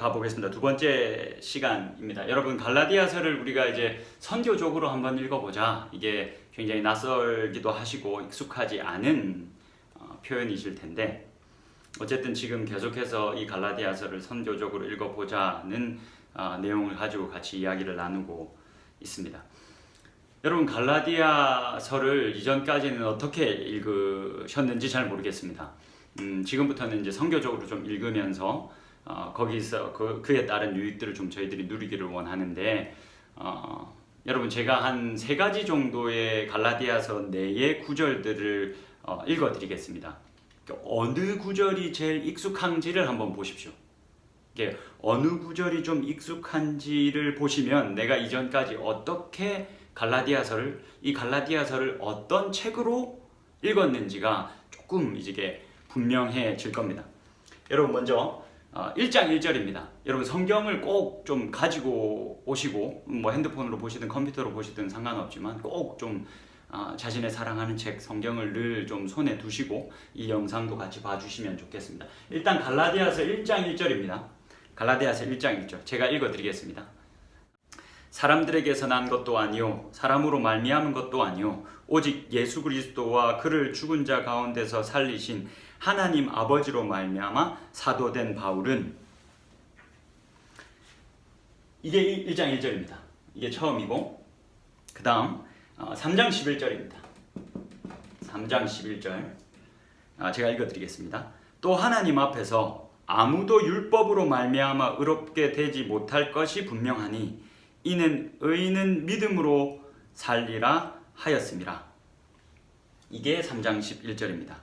가보겠습니다. 두 번째 시간입니다. 여러분, 갈라디아서를 우리가 이제 선교적으로 한번 읽어보자. 이게 굉장히 낯설기도 하시고 익숙하지 않은 표현이실 텐데, 어쨌든 지금 계속해서 이 갈라디아서를 선교적으로 읽어보자는 내용을 가지고 같이 이야기를 나누고 있습니다. 여러분, 갈라디아서를 이전까지는 어떻게 읽으셨는지 잘 모르겠습니다. 지금부터는 이제 선교적으로 좀 읽으면서 거기서 그에 따른 유익들을 좀 저희들이 누리기를 원하는데, 여러분, 제가 한 3가지 정도의 갈라디아서 내의 구절들을 읽어드리겠습니다. 어느 구절이 제일 익숙한지를 한번 보십시오. 이게 어느 구절이 좀 익숙한지를 보시면 내가 이전까지 어떻게 이 갈라디아서를 어떤 책으로 읽었는지가 조금 이제 분명해질 겁니다. 여러분, 먼저 1장 1절입니다. 여러분, 성경을 꼭 좀 가지고 오시고, 뭐 핸드폰으로 보시든 컴퓨터로 보시든 상관없지만 꼭 좀 자신의 사랑하는 책 성경을 늘 좀 손에 두시고 이 영상도 같이 봐주시면 좋겠습니다. 일단 갈라디아서 1장 1절입니다. 갈라디아서 1장 1절 제가 읽어드리겠습니다. 사람들에게서 난 것도 아니요 사람으로 말미암은 것도 아니요 오직 예수 그리스도와 그를 죽은 자 가운데서 살리신 하나님 아버지로 말미암아 사도된 바울은, 이게 1장 1절입니다. 이게 처음이고, 그 다음 3장 11절입니다. 3장 11절 제가 읽어드리겠습니다. 또 하나님 앞에서 아무도 율법으로 말미암아 의롭게 되지 못할 것이 분명하니 이는 의인은 믿음으로 살리라 하였습니다. 이게 3장 11절입니다.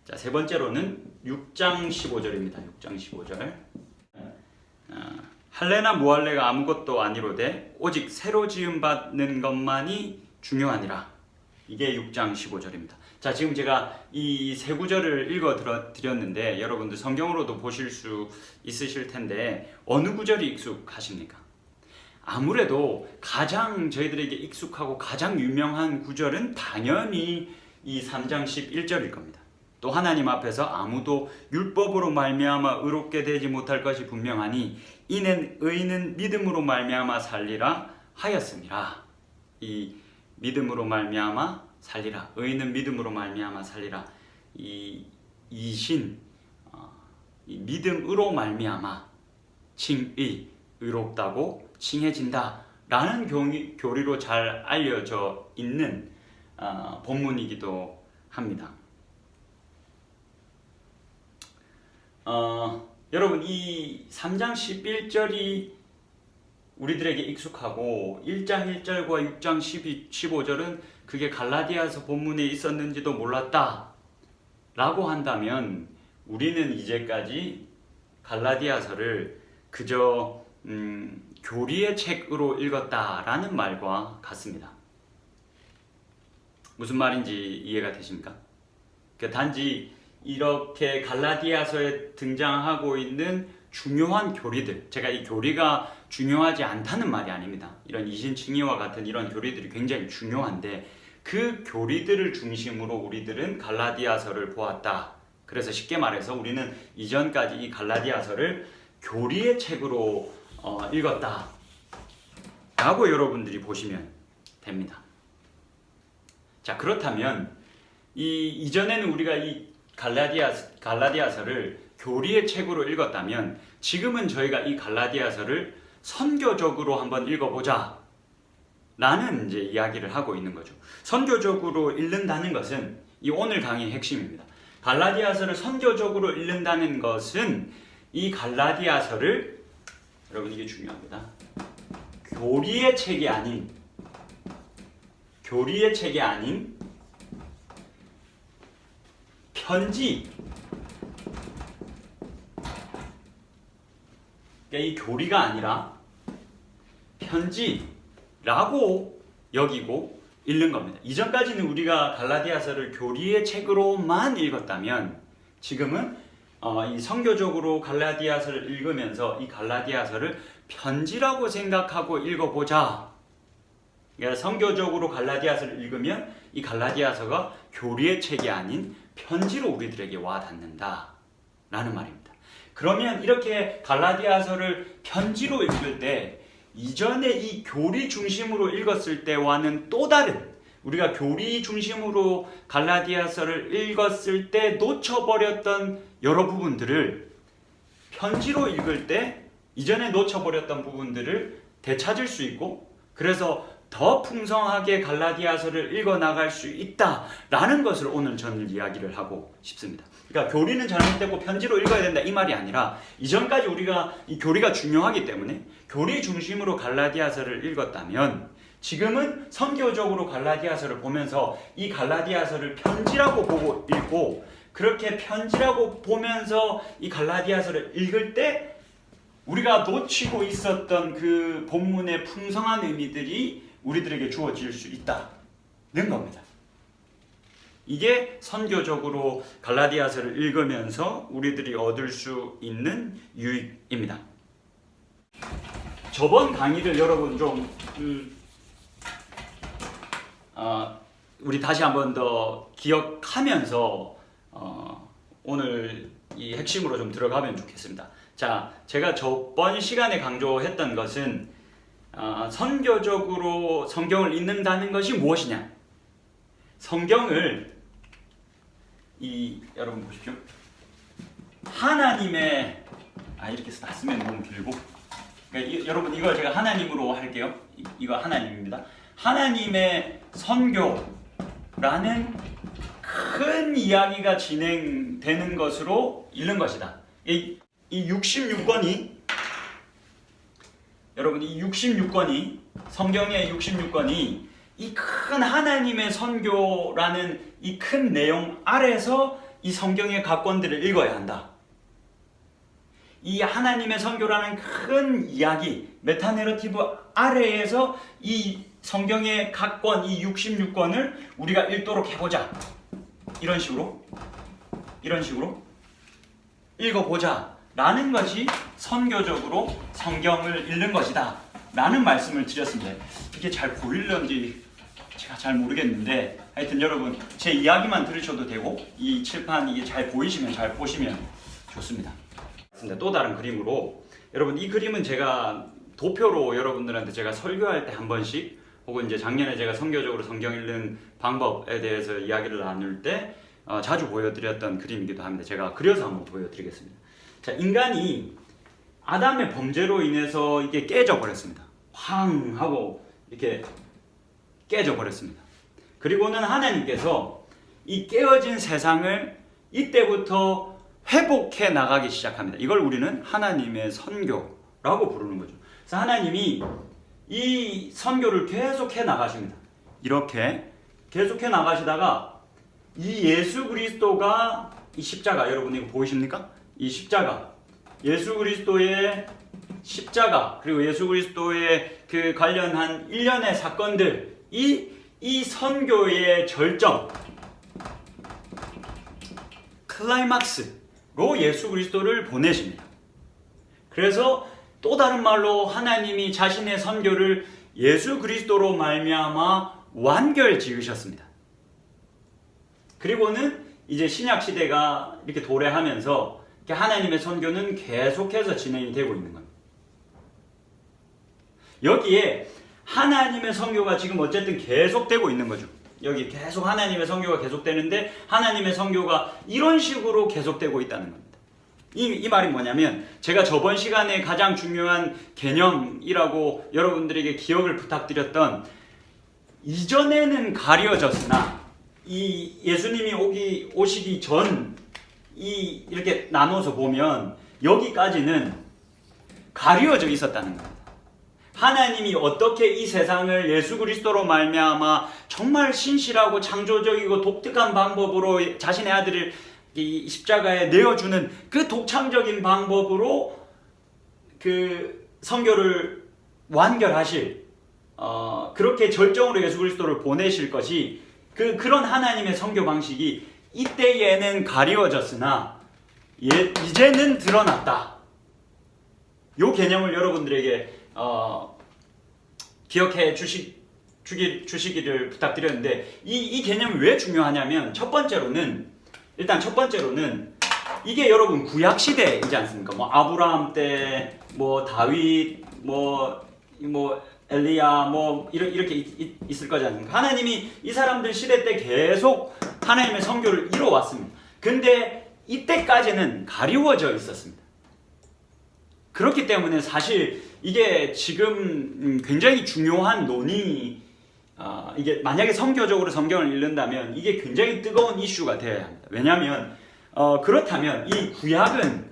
자, 세 번째로는 6장 15절입니다. 6장 15절. 할례나 무할례가 아무것도 아니로되 오직 새로 지음 받는 것만이 중요하니라. 이게 6장 15절입니다. 자, 지금 제가 이 세 구절을 읽어 드렸는데 여러분들 성경으로도 보실 수 있으실 텐데 어느 구절이 익숙하십니까? 아무래도 가장 저희들에게 익숙하고 가장 유명한 구절은 당연히 이 3장 11절일 겁니다. 또 하나님 앞에서 아무도 율법으로 말미암아 의롭게 되지 못할 것이 분명하니 이는 의인은 믿음으로 말미암아 살리라 하였습니다. 이 믿음으로 말미암아 살리라, 의인은 믿음으로 말미암아 살리라, 이 믿음으로 말미암아 칭의, 의롭다고 칭해진다 라는 교리로 잘 알려져 있는 본문이기도 합니다. 여러분, 이 3장 11절이 우리들에게 익숙하고 1장 1절과 6장 15절은 그게 갈라디아서 본문에 있었는지도 몰랐다 라고 한다면 우리는 이제까지 갈라디아서를 그저 교리의 책으로 읽었다라는 말과 같습니다. 무슨 말인지 이해가 되십니까? 단지 이렇게 갈라디아서에 등장하고 있는 중요한 교리들, 제가 이 교리가 중요하지 않다는 말이 아닙니다. 이런 이신칭의와 같은 이런 교리들이 굉장히 중요한데 그 교리들을 중심으로 우리들은 갈라디아서를 보았다. 그래서 쉽게 말해서 우리는 이전까지 이 갈라디아서를 교리의 책으로 읽었다 라고 여러분들이 보시면 됩니다. 자, 그렇다면 이전에는 우리가 이 갈라디아서를 교리의 책으로 읽었다면 지금은 저희가 이 갈라디아서를 선교적으로 한번 읽어보자 라는 이제 이야기를 하고 있는 거죠. 선교적으로 읽는다는 것은 이 오늘 강의의 핵심입니다. 갈라디아서를 선교적으로 읽는다는 것은 이 갈라디아서를, 여러분 이게 중요합니다, 교리의 책이 아닌 편지, 이 교리가 아니라 편지라고 여기고 읽는 겁니다. 이전까지는 우리가 갈라디아서를 교리의 책으로만 읽었다면 지금은 이 선교적으로 갈라디아서를 읽으면서 이 갈라디아서를 편지라고 생각하고 읽어보자. 그러니까 선교적으로 갈라디아서를 읽으면 이 갈라디아서가 교리의 책이 아닌 편지로 우리들에게 와 닿는다 라는 말입니다. 그러면 이렇게 갈라디아서를 편지로 읽을 때 이전에 이 교리 중심으로 읽었을 때와는 또 다른, 우리가 교리 중심으로 갈라디아서를 읽었을 때 놓쳐버렸던 여러 부분들을 편지로 읽을 때 이전에 놓쳐버렸던 부분들을 되찾을 수 있고, 그래서 더 풍성하게 갈라디아서를 읽어나갈 수 있다라는 것을 오늘 저는 이야기를 하고 싶습니다. 그러니까 교리는 잘못되고 편지로 읽어야 된다 이 말이 아니라, 이전까지 우리가 이 교리가 중요하기 때문에 교리 중심으로 갈라디아서를 읽었다면 지금은 선교적으로 갈라디아서를 보면서 이 갈라디아서를 편지라고 보고 읽고, 그렇게 편지라고 보면서 이 갈라디아서를 읽을 때 우리가 놓치고 있었던 그 본문의 풍성한 의미들이 우리들에게 주어질 수 있다는 겁니다. 이게 선교적으로 갈라디아서를 읽으면서 우리들이 얻을 수 있는 유익입니다. 저번 강의를 여러분 좀 우리 다시 한번 더 기억하면서 오늘 이 핵심으로 좀 들어가면 좋겠습니다. 자, 제가 저번 시간에 강조했던 것은 선교적으로 성경을 읽는다는 것이 무엇이냐? 성경을 여러분 보십시오. 하나님의 이렇게 쓰면 너무 길고, 그러니까 여러분 이걸 제가 하나님으로 할게요. 이거 하나님입니다. 하나님의 선교라는 큰 이야기가 진행되는 것으로 읽는 것이다. 이 66권이 여러분 이 66권이 성경의 66권이 이 큰 하나님의 선교라는 이 큰 내용 아래서 이 성경의 각 권들을 읽어야 한다. 이 하나님의 선교라는 큰 이야기, 메타내러티브 아래에서 이 성경의 각 권, 이 66권을 우리가 읽도록 해보자. 이런 식으로 읽어보자 라는 것이 선교적으로 성경을 읽는 것이다 라는 말씀을 드렸습니다. 이게 잘 보일런지 제가 잘 모르겠는데, 하여튼 여러분 제 이야기만 들으셔도 되고 이 칠판 이게 잘 보이시면 잘 보시면 좋습니다. 또 다른 그림으로, 여러분 이 그림은 제가 도표로 여러분들한테 제가 설교할 때 한 번씩, 혹은 이제 작년에 제가 선교적으로 성경 읽는 방법에 대해서 이야기를 나눌 때 자주 보여드렸던 그림이기도 합니다. 제가 그려서 한번 보여드리겠습니다. 자, 인간이 아담의 범죄로 인해서 이게 깨져 버렸습니다. 황 하고 이렇게 깨져 버렸습니다. 그리고는 하나님께서 이 깨어진 세상을 이때부터 회복해 나가기 시작합니다. 이걸 우리는 하나님의 선교라고 부르는 거죠. 그래서 하나님이 이 선교를 계속해 나가십니다. 이렇게 계속해 나가시다가 이 예수 그리스도가, 이 십자가, 여러분 이거 보이십니까? 이 십자가, 예수 그리스도의 십자가, 그리고 예수 그리스도의 그 관련한 일련의 사건들, 이 선교의 절정, 클라이막스로 예수 그리스도를 보내십니다. 그래서 또 다른 말로 하나님이 자신의 선교를 예수 그리스도로 말미암아 완결 지으셨습니다. 그리고는 이제 신약 시대가 이렇게 도래하면서 하나님의 선교는 계속해서 진행이 되고 있는 겁니다. 여기에 하나님의 선교가 지금 어쨌든 계속되고 있는 거죠. 여기 계속 하나님의 선교가 계속되는데 하나님의 선교가 이런 식으로 계속되고 있다는 겁니다. 이 말이 뭐냐면, 제가 저번 시간에 가장 중요한 개념이라고 여러분들에게 기억을 부탁드렸던, 이전에는 가려졌으나 이 예수님이 오시기 전 이렇게 나눠서 보면 여기까지는 가려져 있었다는 겁니다. 하나님이 어떻게 이 세상을 예수 그리스도로 말미암아 정말 신실하고 창조적이고 독특한 방법으로 자신의 아들을 이 십자가에 내어주는 그 독창적인 방법으로 그 선교를 완결하실, 그렇게 절정으로 예수 그리스도를 보내실 것이, 그런 하나님의 선교 방식이 이때에는 가리워졌으나 이제는 드러났다. 이 개념을 여러분들에게 기억해 주시기를 부탁드렸는데, 이 개념이 왜 중요하냐면, 첫 번째로는 이게 여러분 구약 시대이지 않습니까? 뭐 아브라함 때, 뭐 다윗, 뭐 엘리야, 뭐 이렇게 있을 거지 않습니까? 하나님이 이 사람들 시대 때 계속 하나님의 선교를 이뤄왔습니다. 근데 이때까지는 가리워져 있었습니다. 그렇기 때문에 사실 이게 지금 굉장히 중요한 논의, 이게 만약에 선교적으로 성경을 읽는다면 이게 굉장히 뜨거운 이슈가 되어야 합니다. 왜냐하면 그렇다면 이 구약은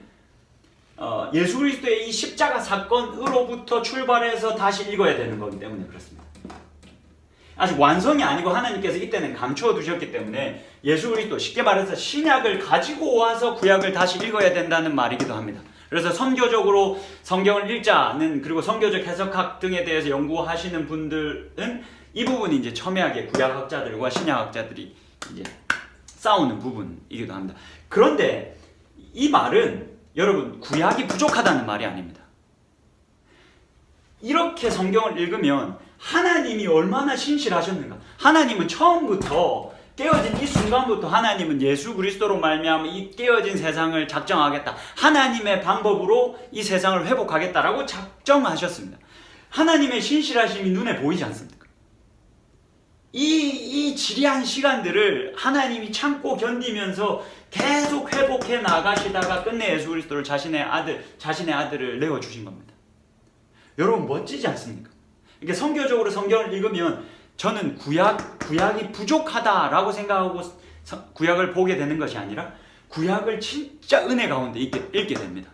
예수 그리스도의 이 십자가 사건으로부터 출발해서 다시 읽어야 되는 거기 때문에 그렇습니다. 아직 완성이 아니고 하나님께서 이때는 감추어 두셨기 때문에 예수 그리스도, 쉽게 말해서 신약을 가지고 와서 구약을 다시 읽어야 된다는 말이기도 합니다. 그래서 선교적으로 성경을 읽자는, 그리고 선교적 해석학 등에 대해서 연구하시는 분들은 이 부분이 이제 첨예하게 구약학자들과 신약학자들이 이제 싸우는 부분이기도 합니다. 그런데 이 말은 여러분 구약이 부족하다는 말이 아닙니다. 이렇게 성경을 읽으면 하나님이 얼마나 신실하셨는가. 하나님은 처음부터 깨어진 이 순간부터 하나님은 예수 그리스도로 말미암아 이 깨어진 세상을 작정하겠다. 하나님의 방법으로 이 세상을 회복하겠다라고 작정하셨습니다. 하나님의 신실하심이 눈에 보이지 않습니까? 이 지리한 시간들을 하나님이 참고 견디면서 계속 회복해 나가시다가 끝내 예수 그리스도를 자신의 아들을 내어주신 겁니다. 여러분 멋지지 않습니까? 이게 선교적으로 성경을 읽으면 저는 구약이 부족하다라고 생각하고 구약을 보게 되는 것이 아니라 구약을 진짜 은혜 가운데 읽게 됩니다.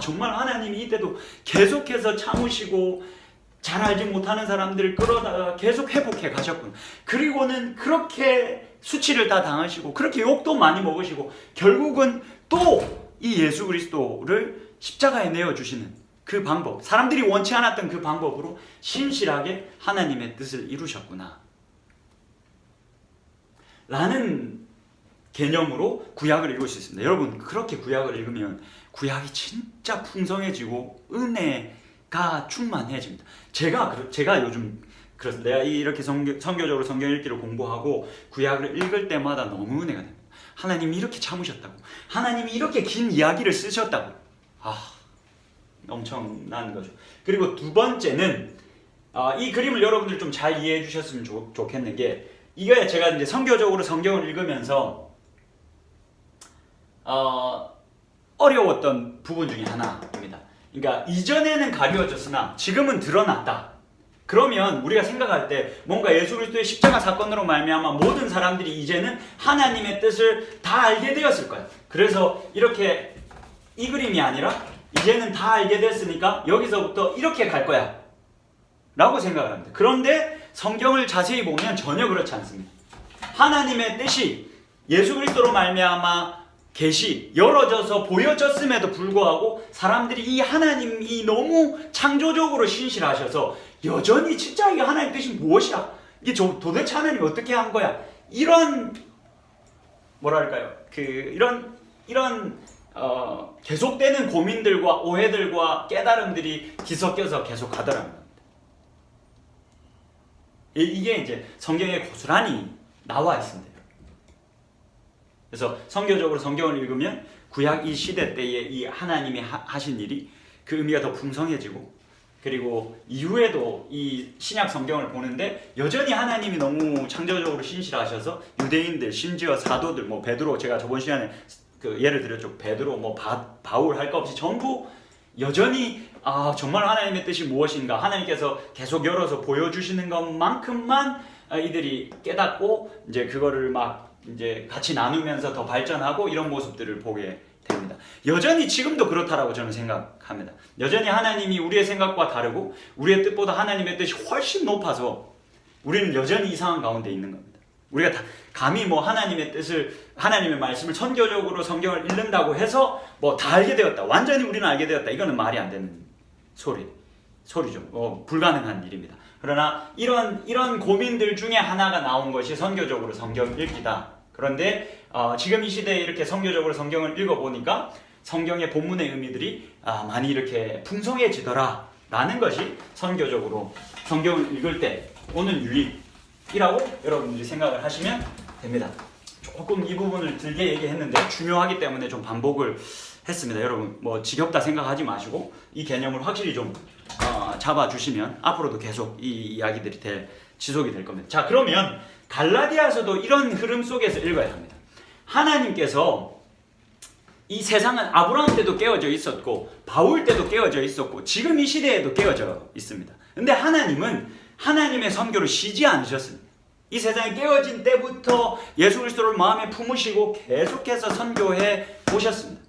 정말 하나님이 이때도 계속해서 참으시고 잘 알지 못하는 사람들을 끌어다가 계속 회복해 가셨구나. 그리고는 그렇게 수치를 다 당하시고 그렇게 욕도 많이 먹으시고 결국은 또 이 예수 그리스도를 십자가에 내어주시는 그 방법, 사람들이 원치 않았던 그 방법으로 신실하게 하나님의 뜻을 이루셨구나 라는 개념으로 구약을 읽을 수 있습니다. 여러분 그렇게 구약을 읽으면 구약이 진짜 풍성해지고 은혜가 충만해집니다. 제가 요즘 그래서 내가 이렇게 선교적으로 성경 읽기를 공부하고 구약을 읽을 때마다 너무 은혜가 됩니다. 하나님이 이렇게 참으셨다고, 하나님이 이렇게 긴 이야기를 쓰셨다고, 엄청난 거죠. 그리고 두 번째는 이 그림을 여러분들 좀 잘 이해해 주셨으면 좋겠는 게, 이게 제가 이제 선교적으로 성경을 읽으면서 어려웠던 부분 중에 하나입니다. 그러니까 이전에는 가려졌으나 지금은 드러났다. 그러면 우리가 생각할 때 뭔가 예수 그리스도의 십자가 사건으로 말미암아 모든 사람들이 이제는 하나님의 뜻을 다 알게 되었을 거예요. 그래서 이렇게 이 그림이 아니라 이제는 다 알게 됐으니까 여기서부터 이렇게 갈 거야 라고 생각을 합니다. 그런데 성경을 자세히 보면 전혀 그렇지 않습니다. 하나님의 뜻이 예수 그리스도로 말미암아 열어져서 보여졌음에도 불구하고 사람들이 이 하나님이 너무 창조적으로 신실하셔서 여전히 진짜 이게 하나님의 뜻이 무엇이야? 이게 도대체 하나님이 어떻게 한 거야? 이런 뭐랄까요? 이런 계속되는 고민들과 오해들과 깨달음들이 뒤섞여서 계속 가더라는 겁니다. 이게 이제 성경에 고스란히 나와 있습니다. 그래서 선교적으로 성경을 읽으면 구약 이 시대 때에 이 하나님이 하신 일이 그 의미가 더 풍성해지고, 그리고 이후에도 이 신약 성경을 보는데 여전히 하나님이 너무 창조적으로 신실하셔서 유대인들, 심지어 사도들, 뭐 베드로, 제가 저번 시간에 예를 들었죠. 베드로, 뭐 바울 할 것 없이 전부 여전히 정말 하나님의 뜻이 무엇인가, 하나님께서 계속 열어서 보여주시는 것만큼만 이들이 깨닫고 이제 그거를 막 이제 같이 나누면서 더 발전하고 이런 모습들을 보게 됩니다. 여전히 지금도 그렇다라고 저는 생각합니다. 여전히 하나님이 우리의 생각과 다르고 우리의 뜻보다 하나님의 뜻이 훨씬 높아서 우리는 여전히 이상한 가운데 있는 겁니다. 우리가 감히 뭐 하나님의 뜻을, 하나님의 말씀을 선교적으로 성경을 읽는다고 해서 뭐 다 알게 되었다, 완전히 우리는 알게 되었다, 이거는 말이 안 되는 소리죠. 불가능한 일입니다. 그러나 이런 고민들 중에 하나가 나온 것이 선교적으로 성경 읽기다. 그런데 지금 이 시대에 이렇게 선교적으로 성경을 읽어보니까 성경의 본문의 의미들이 많이 이렇게 풍성해지더라 라는 것이 선교적으로 성경을 읽을 때 오는 유익이라고 여러분들이 생각을 하시면 됩니다. 조금 이 부분을 길게 얘기했는데 중요하기 때문에 좀 반복을 했습니다. 여러분 뭐 지겹다 생각하지 마시고 이 개념을 확실히 좀 잡아주시면 앞으로도 계속 이 이야기들이 지속이 될 겁니다. 자, 그러면 갈라디아서도 이런 흐름 속에서 읽어야 합니다. 하나님께서 이 세상은 아브라함 때도 깨어져 있었고 바울 때도 깨어져 있었고 지금 이 시대에도 깨어져 있습니다. 근데 하나님은 하나님의 선교를 쉬지 않으셨습니다. 이 세상에 깨어진 때부터 예수 그리스도를 마음에 품으시고 계속해서 선교해 오셨습니다.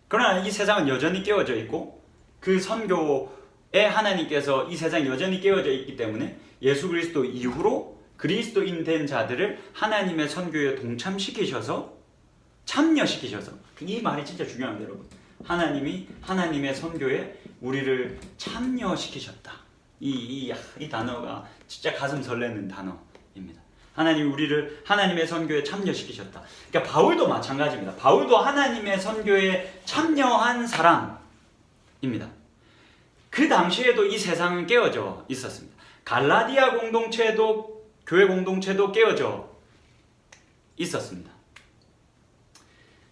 그러나 이 세상은 여전히 깨어져 있고 그 선교에 하나님께서 이 세상이 여전히 깨어져 있기 때문에 예수 그리스도 이후로 그리스도인 된 자들을 하나님의 선교에 동참시키셔서 참여시키셔서, 이 말이 진짜 중요합니다, 여러분. 하나님이 하나님의 선교에 우리를 참여시키셨다. 이 단어가 진짜 가슴 설레는 단어입니다. 하나님이 우리를 하나님의 선교에 참여시키셨다. 그러니까 바울도 마찬가지입니다. 바울도 하나님의 선교에 참여한 사람입니다. 그 당시에도 이 세상은 깨어져 있었습니다. 갈라디아 공동체도, 교회 공동체도 깨어져 있었습니다.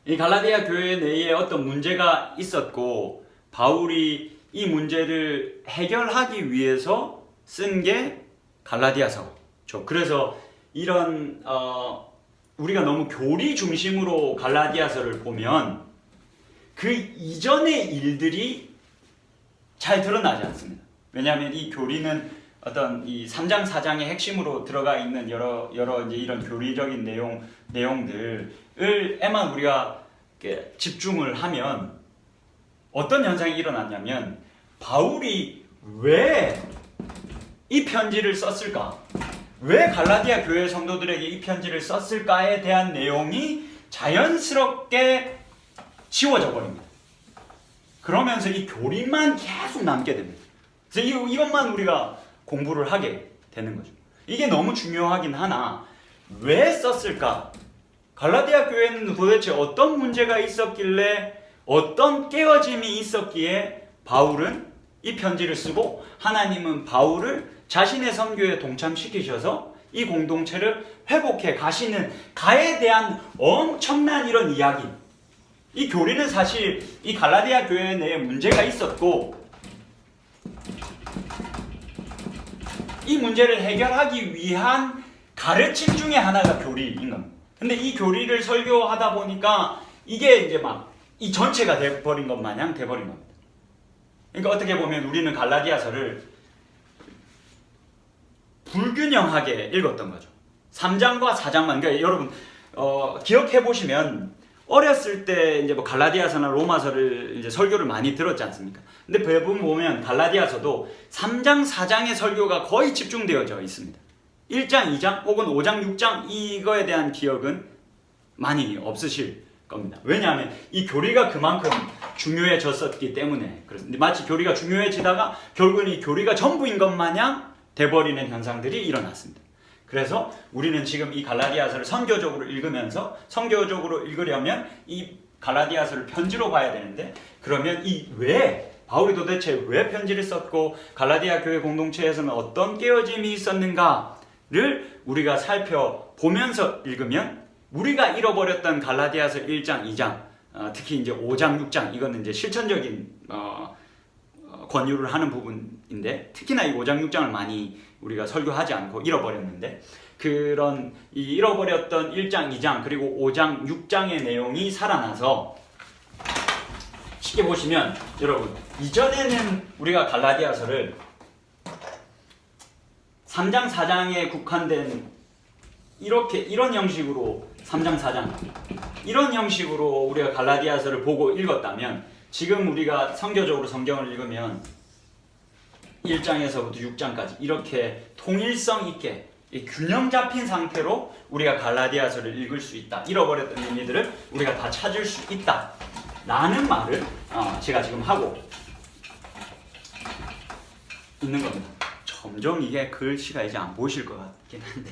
이 갈라디아 교회 내에 어떤 문제가 있었고 바울이 이 문제를 해결하기 위해서 쓴 게 갈라디아서죠. 그래서 이런 우리가 너무 교리 중심으로 갈라디아서를 보면 그 이전의 일들이 잘 드러나지 않습니다. 왜냐하면 이 교리는 어떤 이 3장 4장의 핵심으로 들어가 있는 여러 이제 이런 교리적인 내용들에만 우리가 집중을 하면 어떤 현상이 일어났냐면 바울이 왜 이 편지를 썼을까? 왜 갈라디아 교회 성도들에게 이 편지를 썼을까에 대한 내용이 자연스럽게 지워져 버립니다. 그러면서 이 교리만 계속 남게 됩니다. 그래서 이것만 우리가 공부를 하게 되는 거죠. 이게 너무 중요하긴 하나 왜 썼을까? 갈라디아 교회는 도대체 어떤 문제가 있었길래 어떤 깨어짐이 있었기에 바울은 이 편지를 쓰고 하나님은 바울을 자신의 선교에 동참시키셔서 이 공동체를 회복해 가시는 가에 대한 엄청난 이런 이야기. 이 교리는 사실 이 갈라디아 교회 내에 문제가 있었고 이 문제를 해결하기 위한 가르침 중에 하나가 교리인 겁니다. 근데 이 교리를 설교하다 보니까 이게 이제 막 이 전체가 돼버린 것 마냥 돼버린 겁니다. 그러니까 어떻게 보면 우리는 갈라디아서를 불균형하게 읽었던 거죠. 3장과 4장만. 그러니까 여러분 기억해 보시면 어렸을 때 이제 뭐 갈라디아서나 로마서를 이제 설교를 많이 들었지 않습니까? 근데 대부분 보면 갈라디아서도 3장, 4장의 설교가 거의 집중되어져 있습니다. 1장, 2장 혹은 5장, 6장 이거에 대한 기억은 많이 없으실 겁니다. 왜냐하면 이 교리가 그만큼 중요해졌었기 때문에 그렇습니다. 마치 교리가 중요해지다가 결국은 이 교리가 전부인 것 마냥 돼버리는 현상들이 일어났습니다. 그래서 우리는 지금 이 갈라디아서를 선교적으로 읽으면서 선교적으로 읽으려면 이 갈라디아서를 편지로 봐야 되는데 그러면 바울이 도대체 왜 편지를 썼고 갈라디아 교회 공동체에서는 어떤 깨어짐이 있었는가를 우리가 살펴보면서 읽으면 우리가 잃어버렸던 갈라디아서 1장, 2장, 특히 이제 5장, 6장 이거는 이제 실천적인 권유를 하는 부분인데 특히나 이 5장, 6장을 많이 우리가 설교하지 않고 잃어버렸는데 그런 이 잃어버렸던 1장, 2장 그리고 5장, 6장의 내용이 살아나서 쉽게 보시면 여러분 이전에는 우리가 갈라디아서를 3장, 4장에 국한된 이런 형식으로 3장, 4장 이런 형식으로 우리가 갈라디아서를 보고 읽었다면 지금 우리가 선교적으로 성경을 읽으면 1장에서부터 6장까지 이렇게 통일성 있게 균형 잡힌 상태로 우리가 갈라디아서를 읽을 수 있다. 잃어버렸던 의미들을 우리가 다 찾을 수 있다. 라는 말을 제가 지금 하고 있는 겁니다. 점점 이게 글씨가 이제 안 보이실 것 같긴 한데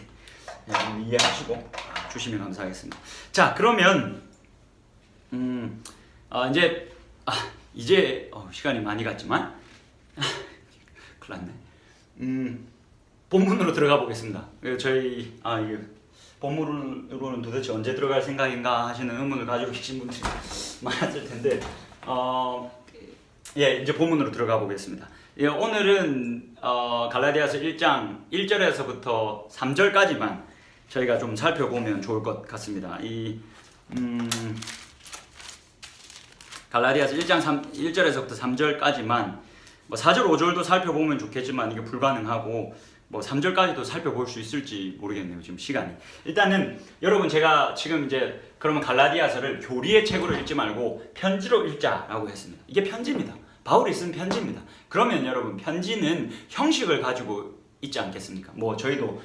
좀 이해하시고 주시면 감사하겠습니다. 자, 그러면 이제 시간이 많이 갔지만 큰일 났네. 본문으로 들어가 보겠습니다. 저희 본문으로는 도대체 언제 들어갈 생각인가 하시는 의문을 가지고 계신 분들이 많았을 텐데 이제 본문으로 들어가 보겠습니다. 오늘은 갈라디아서 1장 1절에서부터 3절까지만 저희가 좀 살펴보면 좋을 것 같습니다. 갈라디아서 1장 1절에서부터 3절까지만 4절 5절도 살펴보면 좋겠지만 이게 불가능하고 3절까지도 살펴볼 수 있을지 모르겠네요. 지금 시간이. 일단은 여러분 제가 지금 이제 그러면 갈라디아서를 교리의 책으로 읽지 말고 편지로 읽자라고 했습니다. 이게 편지입니다. 바울이 쓴 편지입니다. 그러면 여러분 편지는 형식을 가지고 있지 않겠습니까? 저희도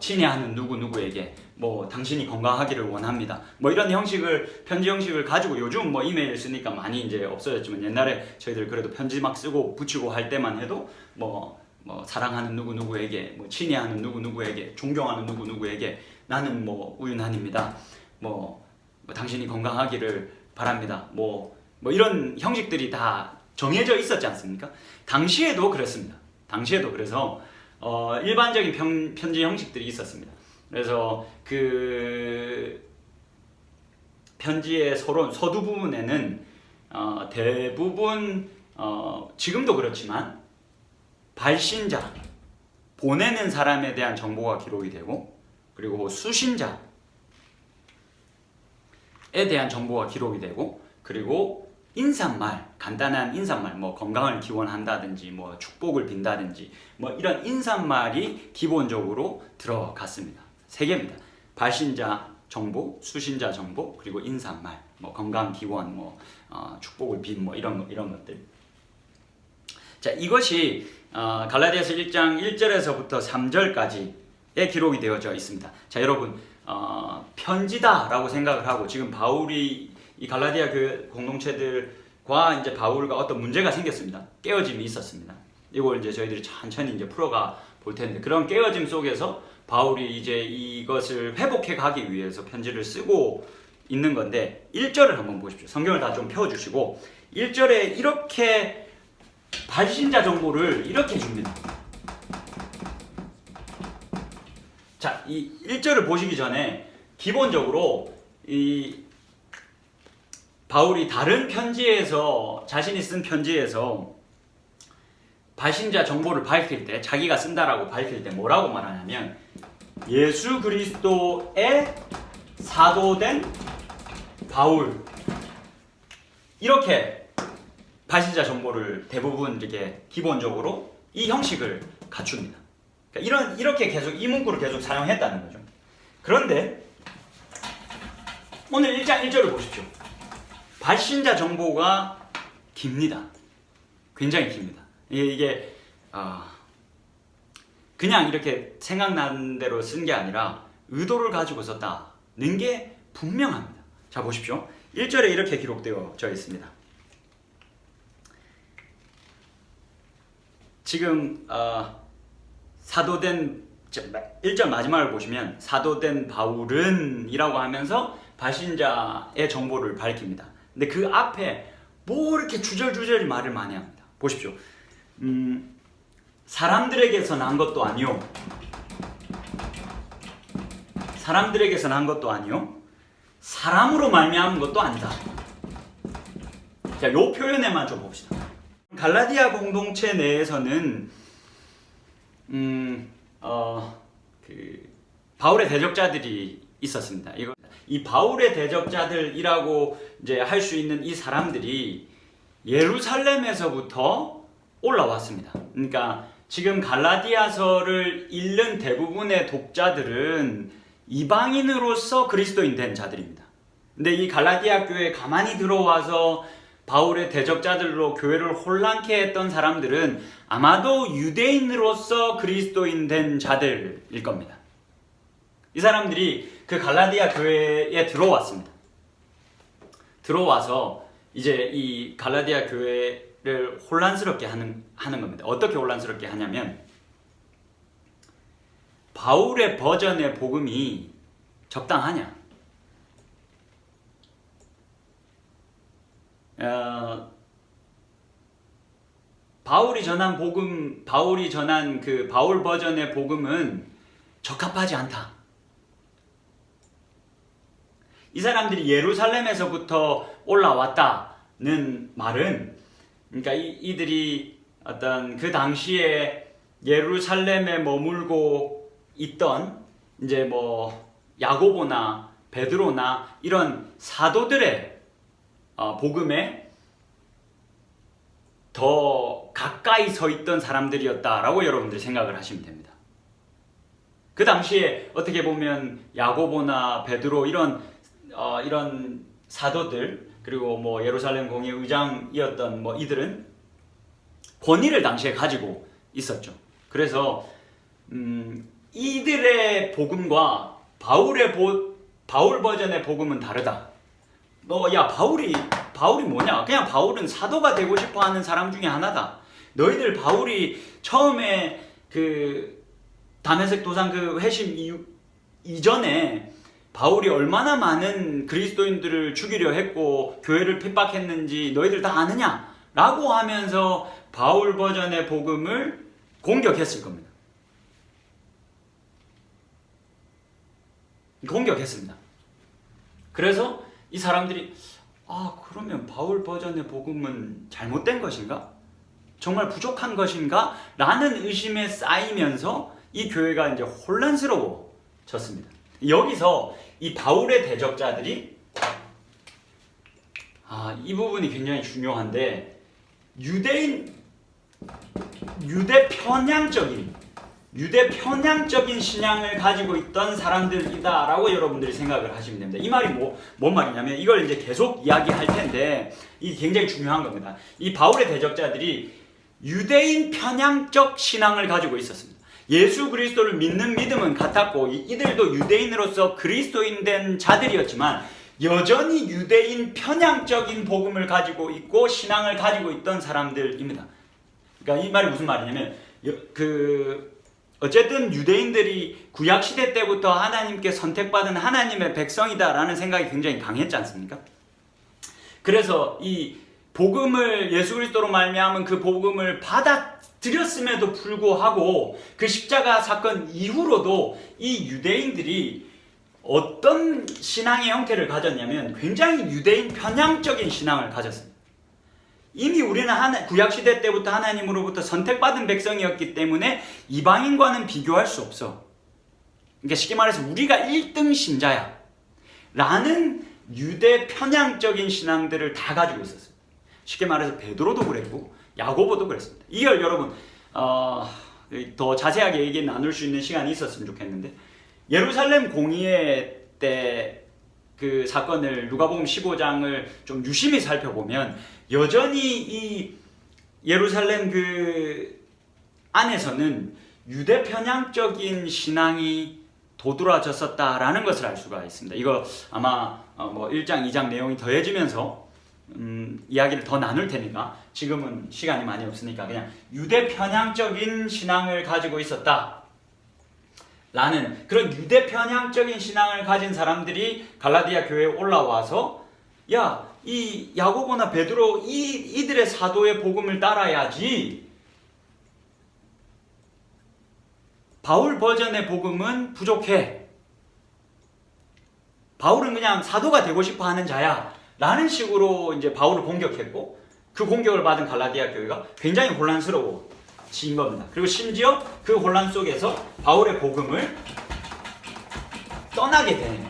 친애하는 누구누구에게 당신이 건강하기를 원합니다. 이런 형식을 편지 형식을 가지고 요즘 이메일 쓰니까 많이 이제 없어졌지만 옛날에 저희들 그래도 편지 막 쓰고 붙이고 할 때만 해도 사랑하는 누구누구에게 친애하는 누구누구에게 존경하는 누구누구에게 나는 우윤한입니다. 당신이 건강하기를 바랍니다. 이런 형식들이 다 정해져 있었지 않습니까? 당시에도 그랬습니다. 당시에도 그래서 일반적인 편지 형식들이 있었습니다. 그래서 그 편지의 서두 부분에는 대부분 지금도 그렇지만 발신자, 보내는 사람에 대한 정보가 기록이 되고 그리고 수신자에 대한 정보가 기록이 되고 그리고 인사말, 간단한 인사말, 건강을 기원한다든지, 축복을 빈다든지, 이런 인사말이 기본적으로 들어갔습니다. 3개입니다. 발신자 정보, 수신자 정보, 그리고 인사말, 건강 기원, 축복을 빈, 이런 것들. 자, 이것이 갈라디아서 1장 1절에서부터 3절까지의 기록이 되어져 있습니다. 자, 여러분, 편지다라고 생각을 하고 지금 바울이 이 갈라디아 교회 공동체들과 이제 바울과 어떤 문제가 생겼습니다. 깨어짐이 있었습니다. 이걸 이제 저희들이 천천히 이제 풀어가 볼 텐데 그런 깨어짐 속에서 바울이 이제 이것을 회복해 가기 위해서 편지를 쓰고 있는 건데 1절을 한번 보십시오. 성경을 다 좀 펴주시고 1절에 이렇게 발신자 정보를 이렇게 줍니다. 자, 이 1절을 보시기 전에 기본적으로 이 바울이 다른 편지에서 자신이 쓴 편지에서 발신자 정보를 밝힐 때 자기가 쓴다라고 밝힐 때 뭐라고 말하냐면 예수 그리스도의 사도된 바울 이렇게 발신자 정보를 대부분 이렇게 기본적으로 이 형식을 갖춥니다. 그러니까 이렇게 계속 이 문구를 계속 사용했다는 거죠. 그런데 오늘 1장 1절을 보십시오. 발신자 정보가 깁니다. 굉장히 깁니다. 이게 그냥 이렇게 생각나는 대로 쓴 게 아니라 의도를 가지고 썼다는 게 분명합니다. 자, 보십시오. 1절에 이렇게 기록되어져 있습니다. 지금 사도된 1절 마지막을 보시면 사도된 바울은 이라고 하면서 발신자의 정보를 밝힙니다. 근데 그 앞에 이렇게 주절주절 말을 많이 합니다. 보십시오. 사람들에게서 난 것도 아니요. 사람들에게서 난 것도 아니요. 사람으로 말미암은 것도 아니다. 자, 요 표현에만 좀 봅시다. 갈라디아 공동체 내에서는 바울의 대적자들이 있었습니다. 이 바울의 대적자들이라고 이제 할 수 있는 이 사람들이 예루살렘에서부터 올라왔습니다. 그러니까 지금 갈라디아서를 읽는 대부분의 독자들은 이방인으로서 그리스도인 된 자들입니다. 근데 이 갈라디아 교회에 가만히 들어와서 바울의 대적자들로 교회를 혼란케 했던 사람들은 아마도 유대인으로서 그리스도인 된 자들일 겁니다. 이 사람들이 그 갈라디아 교회에 들어왔습니다. 들어와서 이제 이 갈라디아 교회를 혼란스럽게 하는 겁니다. 어떻게 혼란스럽게 하냐면 바울의 버전의 복음이 적당하냐? 바울이 전한 복음, 바울이 전한 그 바울 버전의 복음은 적합하지 않다. 이 사람들이 예루살렘에서부터 올라왔다는 말은, 그러니까 이들이 어떤 그 당시에 예루살렘에 머물고 있던 이제 뭐 야고보나 베드로나 이런 사도들의 복음에 더 가까이 서 있던 사람들이었다라고 여러분들이 생각을 하시면 됩니다. 그 당시에 어떻게 보면 야고보나 베드로 이런 사도들, 그리고 뭐 예루살렘 공의 의장이었던 뭐 이들은 권위를 당시에 가지고 있었죠. 그래서 이들의 복음과 바울 버전의 복음은 다르다. 야, 바울이 뭐냐? 그냥 바울은 사도가 되고 싶어 하는 사람 중에 하나다. 너희들 바울이 처음에 그 다메섹 도상 그 회심 이전에 바울이 얼마나 많은 그리스도인들을 죽이려 했고 교회를 핍박했는지 너희들 다 아느냐? 라고 하면서 바울 버전의 복음을 공격했을 겁니다. 공격했습니다. 그래서 이 사람들이 그러면 바울 버전의 복음은 잘못된 것인가? 정말 부족한 것인가? 라는 의심에 쌓이면서 이 교회가 이제 혼란스러워졌습니다. 여기서 이 바울의 대적자들이 이 부분이 굉장히 중요한데 유대 편향적인 신앙을 가지고 있던 사람들이다라고 여러분들이 생각을 하시면 됩니다. 이 말이 뭔 말이냐면 이걸 이제 계속 이야기할 텐데 이게 굉장히 중요한 겁니다. 이 바울의 대적자들이 유대인 편향적 신앙을 가지고 있었습니다. 예수 그리스도를 믿는 믿음은 같았고 이들도 유대인으로서 그리스도인 된 자들이었지만 여전히 유대인 편향적인 복음을 가지고 있고 신앙을 가지고 있던 사람들입니다. 그러니까 이 말이 무슨 말이냐면 어쨌든 유대인들이 구약시대 때부터 하나님께 선택받은 하나님의 백성이다라는 생각이 굉장히 강했지 않습니까? 그래서 이 복음을 예수 그리스도로 말미암은 그 복음을 받아들였음에도 불구하고 그 십자가 사건 이후로도 이 유대인들이 어떤 신앙의 형태를 가졌냐면 굉장히 유대인 편향적인 신앙을 가졌습니다. 이미 우리는 구약시대 때부터 하나님으로부터 선택받은 백성이었기 때문에 이방인과는 비교할 수 없어. 그러니까 쉽게 말해서 우리가 1등 신자야 라는 유대 편향적인 신앙들을 다 가지고 있었어요. 쉽게 말해서 베드로도 그랬고 야고보도 그랬습니다. 이걸 여러분 더 자세하게 얘기 나눌 수 있는 시간이 있었으면 좋겠는데 예루살렘 공의회 때 그 사건을 누가복음 15장을 좀 유심히 살펴보면 여전히 이 예루살렘 그 안에서는 유대 편향적인 신앙이 도드라졌었다라는 것을 알 수가 있습니다. 이거 아마 뭐 1장, 2장 내용이 더해지면서 이야기를 더 나눌 테니까 지금은 시간이 많이 없으니까 그냥 유대 편향적인 신앙을 가지고 있었다 라는 그런 유대 편향적인 신앙을 가진 사람들이 갈라디아 교회에 올라와서 이 야고보나 베드로 이들의 사도의 복음을 따라야지 바울 버전의 복음은 부족해. 바울은 그냥 사도가 되고 싶어 하는 자야 라는 식으로 이제 바울을 공격했고 그 공격을 받은 갈라디아 교회가 굉장히 혼란스러워진 겁니다. 그리고 심지어 그 혼란 속에서 바울의 복음을 떠나게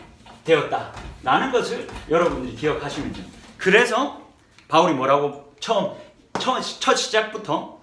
되었다라는 것을 여러분들이 기억하시면 됩니다. 그래서 바울이 뭐라고 첫 시작부터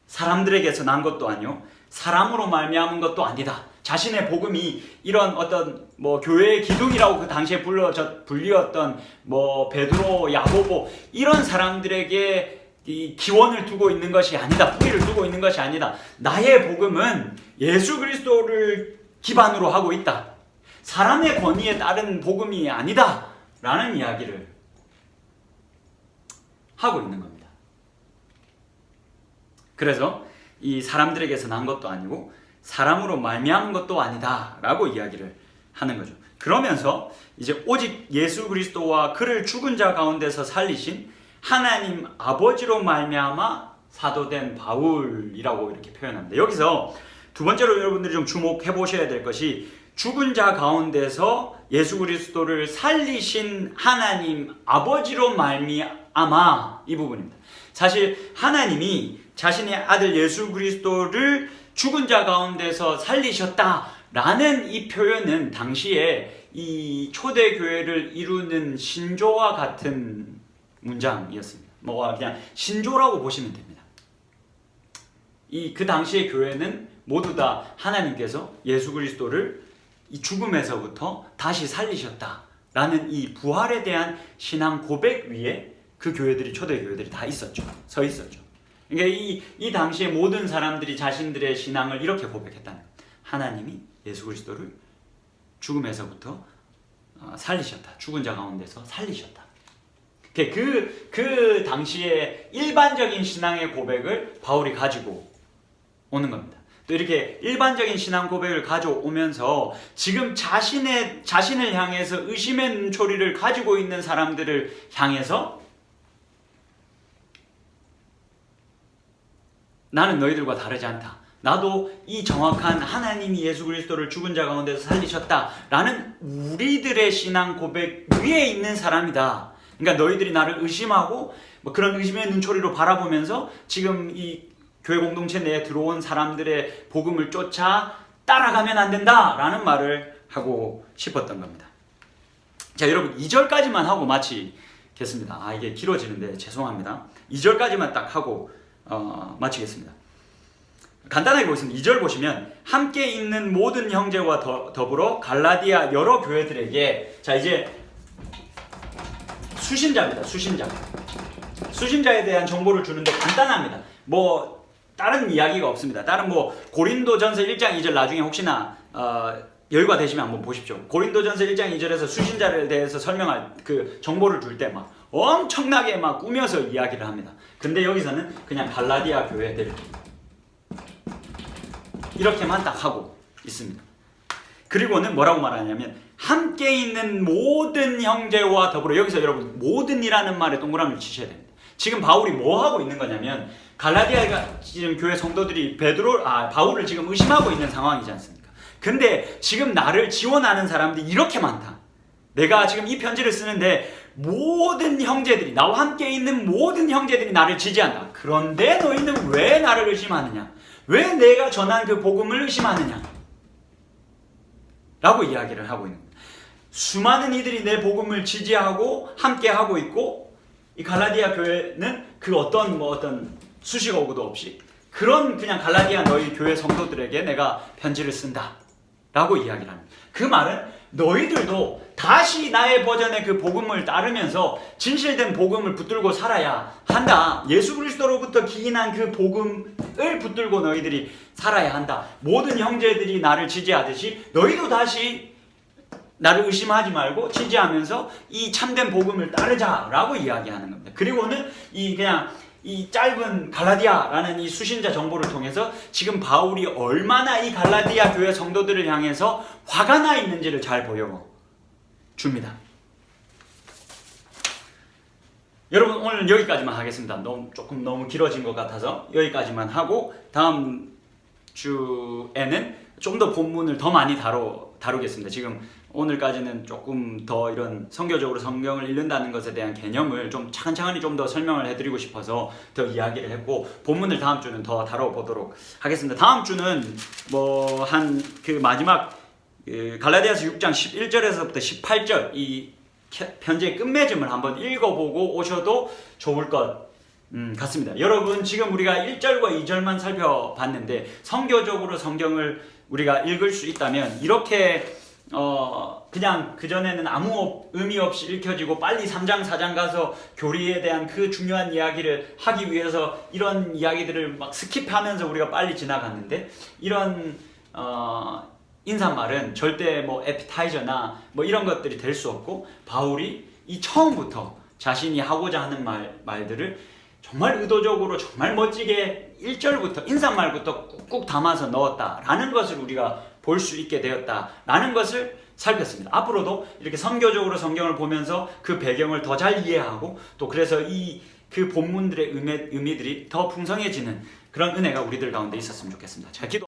사람들에게서 난 것도 아니요 사람으로 말미암은 것도 아니다. 자신의 복음이 이런 어떤 뭐 교회의 기둥이라고 그 당시에 불리었던 뭐 베드로, 야고보 이런 사람들에게 이 기원을 두고 있는 것이 아니다. 뿌리를 두고 있는 것이 아니다. 나의 복음은 예수 그리스도를 기반으로 하고 있다. 사람의 권위에 따른 복음이 아니다. 라는 이야기를 하고 있는 겁니다. 그래서 이 사람들에게서 난 것도 아니고 사람으로 말미암은 것도 아니다 라고 이야기를 하는 거죠. 그러면서 이제 오직 예수 그리스도와 그를 죽은 자 가운데서 살리신 하나님 아버지로 말미암아 사도된 바울이라고 이렇게 표현합니다. 여기서 두 번째로 여러분들이 좀 주목해 보셔야 될 것이 죽은 자 가운데서 예수 그리스도를 살리신 하나님 아버지로 말미암아, 이 부분입니다. 사실 하나님이 자신의 아들 예수 그리스도를 죽은 자 가운데서 살리셨다라는 이 표현은 당시에 이 초대교회를 이루는 신조와 같은 문장이었습니다. 뭐 그냥 신조라고 보시면 됩니다. 그 당시의 교회는 모두 다 하나님께서 예수 그리스도를 이 죽음에서부터 다시 살리셨다라는 이 부활에 대한 신앙 고백 위에 그 교회들이, 초대 교회들이 다 있었죠. 서 있었죠. 그러니까 이 당시에 모든 사람들이 자신들의 신앙을 이렇게 고백했다는 거예요. 하나님이 예수 그리스도를 죽음에서부터 살리셨다. 죽은 자 가운데서 살리셨다. 그 당시에 일반적인 신앙의 고백을 바울이 가지고 오는 겁니다. 또 이렇게 일반적인 신앙 고백을 가져오면서 지금 자신을 향해서 의심의 눈초리를 가지고 있는 사람들을 향해서 나는 너희들과 다르지 않다. 나도 이 정확한 하나님이 예수 그리스도를 죽은 자 가운데서 살리셨다라는 우리들의 신앙 고백 위에 있는 사람이다. 그러니까 너희들이 나를 의심하고 뭐 그런 의심의 눈초리로 바라보면서 지금 이 교회 공동체 내에 들어온 사람들의 복음을 쫓아 따라가면 안 된다라는 말을 하고 싶었던 겁니다. 자, 여러분 2절까지만 하고 마치겠습니다. 이게 길어지는데 죄송합니다. 2절까지만 딱 하고 마치겠습니다. 간단하게 보겠습니다. 2절 보시면 함께 있는 모든 형제와 더불어 갈라디아 여러 교회들에게, 자 이제 수신자입니다. 수신자에 대한 정보를 주는데 간단합니다. 뭐 다른 이야기가 없습니다. 다른 뭐 고린도전서 1장 2절 나중에 혹시나 여유가 되시면 한번 보십시오. 고린도전서 1장 2절에서 수신자에 대해서 설명할 그 정보를 줄 때 막 엄청나게 막 꾸며서 이야기를 합니다. 근데 여기서는 그냥 갈라디아 교회들 이렇게만 딱 하고 있습니다. 그리고는 뭐라고 말하냐면 함께 있는 모든 형제와 더불어, 여기서 여러분 모든이라는 말에 동그라미를 치셔야 됩니다. 지금 바울이 뭐 하고 있는 거냐면 갈라디아 지금 교회 성도들이 바울을 지금 의심하고 있는 상황이지 않습니까? 근데 지금 나를 지원하는 사람들이 이렇게 많다. 내가 지금 이 편지를 쓰는데 모든 형제들이, 나와 함께 있는 모든 형제들이 나를 지지한다. 그런데 너희는 왜 나를 의심하느냐? 왜 내가 전한 그 복음을 의심하느냐? 라고 이야기를 하고 있는 거예요. 수많은 이들이 내 복음을 지지하고 함께 하고 있고, 이 갈라디아 교회는 그 어떤 수식 어구도 없이 그런 그냥 갈라디아 너희 교회 성도들에게 내가 편지를 쓴다 라고 이야기를 합니다. 그 말은 너희들도 다시 나의 버전의 그 복음을 따르면서 진실된 복음을 붙들고 살아야 한다. 예수 그리스도로부터 기인한 그 복음을 붙들고 너희들이 살아야 한다. 모든 형제들이 나를 지지하듯이 너희도 다시 나를 의심하지 말고 지지하면서 이 참된 복음을 따르자라고 이야기하는 겁니다. 그리고는 이 짧은 갈라디아라는 이 수신자 정보를 통해서 지금 바울이 얼마나 이 갈라디아 교회 성도들을 향해서 화가 나 있는지를 잘 보여줍니다. 여러분 오늘 여기까지만 하겠습니다. 조금 너무 길어진 것 같아서 여기까지만 하고 다음 주에는 좀 더 본문을 더 많이 다루겠습니다. 지금 오늘까지는 조금 더 이런 선교적으로 성경을 읽는다는 것에 대한 개념을 좀 차근차근히 좀 더 설명을 해드리고 싶어서 더 이야기를 했고, 본문을 다음 주는 더 다뤄보도록 하겠습니다. 다음 주는 뭐 한 그 마지막 갈라디아서 6장 11절에서부터 18절 이 편지의 끝맺음을 한번 읽어보고 오셔도 좋을 것 같습니다. 여러분 지금 우리가 1절과 2절만 살펴봤는데 성교적으로 성경을 우리가 읽을 수 있다면 이렇게 그냥 그전에는 아무 의미 없이 읽혀지고 빨리 3장 4장 가서 교리에 대한 그 중요한 이야기를 하기 위해서 이런 이야기들을 막 스킵하면서 우리가 빨리 지나갔는데, 이런 인사말은 절대 뭐 에피타이저나 뭐 이런 것들이 될 수 없고, 바울이 이 처음부터 자신이 하고자 하는 말들을 정말 의도적으로 정말 멋지게 1절부터 인사말부터 꾹꾹 담아서 넣었다라는 것을 우리가 볼 수 있게 되었다라는 것을 살폈습니다. 앞으로도 이렇게 선교적으로 성경을 보면서 그 배경을 더 잘 이해하고, 또 그래서 그 본문들의 의미들이 더 풍성해지는 그런 은혜가 우리들 가운데 있었으면 좋겠습니다. 자, 기도.